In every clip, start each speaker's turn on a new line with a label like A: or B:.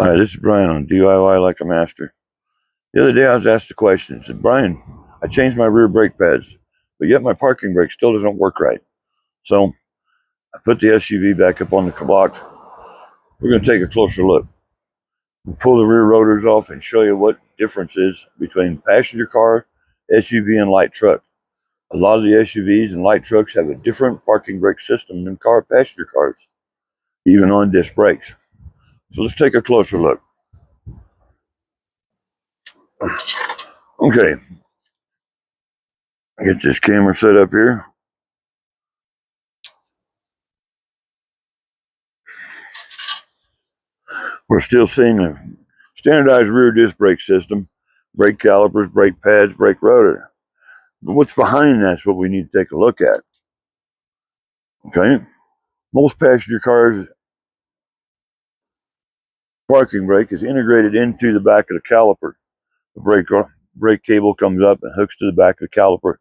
A: Hi, this is Brian on DIY Like a Master. The other day I was asked a question. I said, Brian, I changed my rear brake pads, but yet my parking brake still doesn't work right. So I put the SUV back up on the block. We're going to take a closer look. We'll pull the rear rotors off and show you what difference is between passenger car, SUV, and light truck. A lot of the SUVs and light trucks have a different parking brake system than passenger cars, even on disc brakes. So let's take a closer look. Okay, get this camera set up here. We're still seeing a standardized rear disc brake system, brake calipers, brake pads, brake rotor. But what's behind that's what we need to take a look at. Okay? Most passenger cars' parking brake is integrated into the back of the caliper. The brake cable comes up and hooks to the back of the caliper.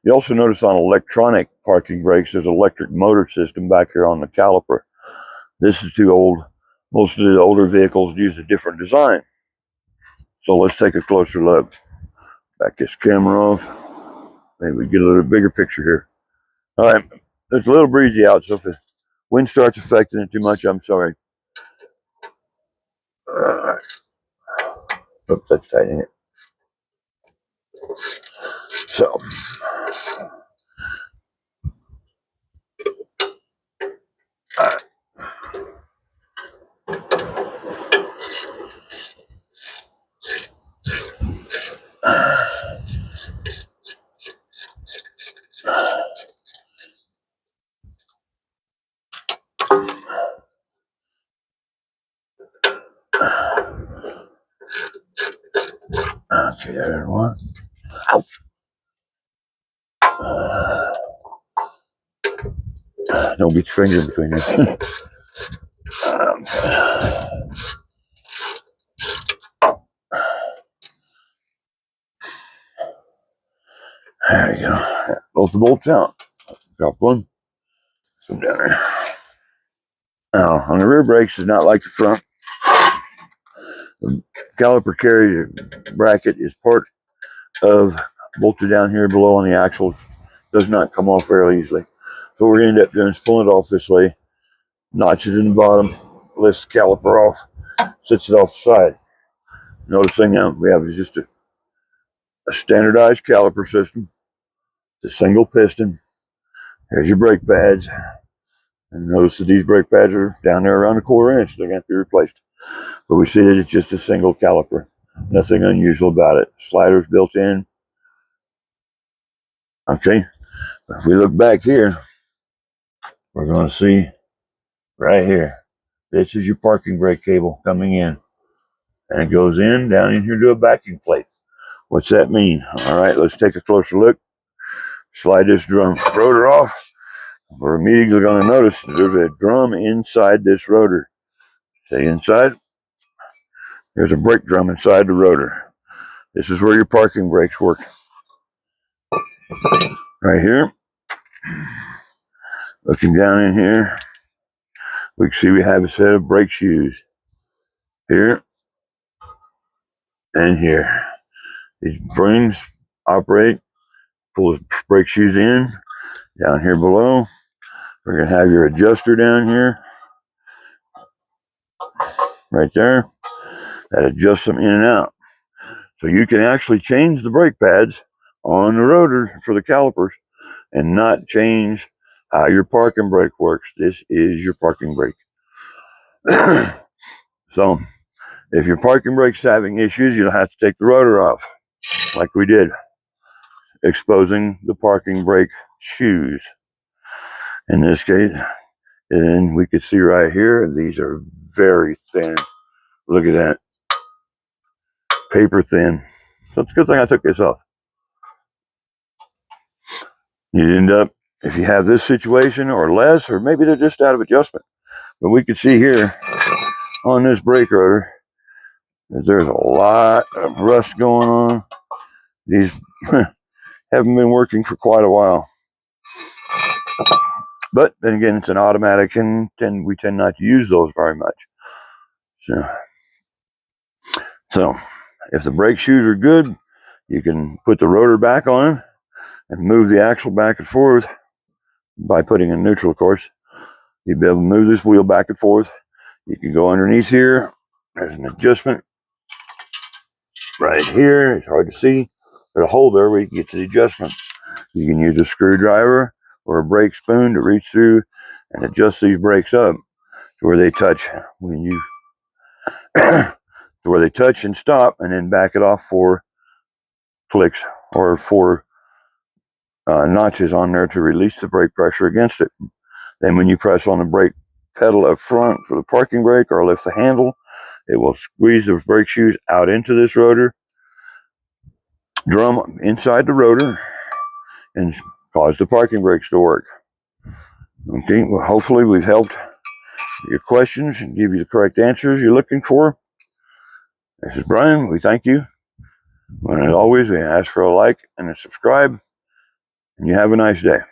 A: You also notice on electronic parking brakes, there's an electric motor system back here on the caliper. This is too old. Most of the older vehicles use a different design. So let's take a closer look. Back this camera off. Maybe we get a little bigger picture here. All right, it's a little breezy out, so if the wind starts affecting it too much, I'm sorry. Oops, that's tightening it. So, okay, there's one. Ouch. Don't get your finger between there. There you go. Both the bolts out. Drop one. Come down there. Now, on the rear brakes, is not like the front. The caliper carrier bracket is part of bolted down here below on the axle. Does not come off very easily. So what we're going to end up doing is pulling it off this way, notch it in the bottom, lifts the caliper off, sits it off the side. Noticing now we have just a standardized caliper system. It's a single piston. Here's your brake pads. And notice that these brake pads are down there around a 1/4 inch. They're going to have to be replaced. But we see that it's just a single caliper. Nothing unusual about it. Sliders built in. Okay. If we look back here, we're going to see right here. This is your parking brake cable coming in. And it goes in, down in here to a backing plate. What's that mean? All right, let's take a closer look. Slide this drum rotor off. We're immediately going to notice that there's a drum inside this rotor. See inside? There's a brake drum inside the rotor. This is where your parking brakes work. Right here. Looking down in here, we can see we have a set of brake shoes. Here and here. These springs operate, pull the brake shoes in. Down here below, we're going to have your adjuster down here. Right there. That adjusts them in and out. So you can actually change the brake pads on the rotor for the calipers and not change how your parking brake works. This is your parking brake. So if your parking brake's having issues, you'll have to take the rotor off like we did, exposing the parking brake shoes in this case. And we can see right here, these are very thin. Look at that. Paper thin. So it's a good thing I took this off. You end up, if you have this situation or less, or maybe they're just out of adjustment. But we can see here on this brake rotor that there's a lot of rust going on. These haven't been working for quite a while. But then again, it's an automatic, and we tend not to use those very much. So So if the brake shoes are good, you can put the rotor back on and move the axle back and forth by putting in neutral, of course. You'll be able to move this wheel back and forth. You can go underneath here. There's an adjustment right here. It's hard to see. There's a hole there where you can get to the adjustment. You can use a screwdriver or a brake spoon to reach through and adjust these brakes up to where they touch when you to where they touch and stop, and then back it off 4 clicks or 4 notches on there to release the brake pressure against it. Then when you press on the brake pedal up front for the parking brake or lift the handle, it will squeeze the brake shoes out into this rotor, drum inside the rotor, and cause the parking brakes to work. Okay, well, hopefully we've helped your questions and give you the correct answers you're looking for. This is Brian. We thank you. And as always, we ask for a like and a subscribe. And you have a nice day.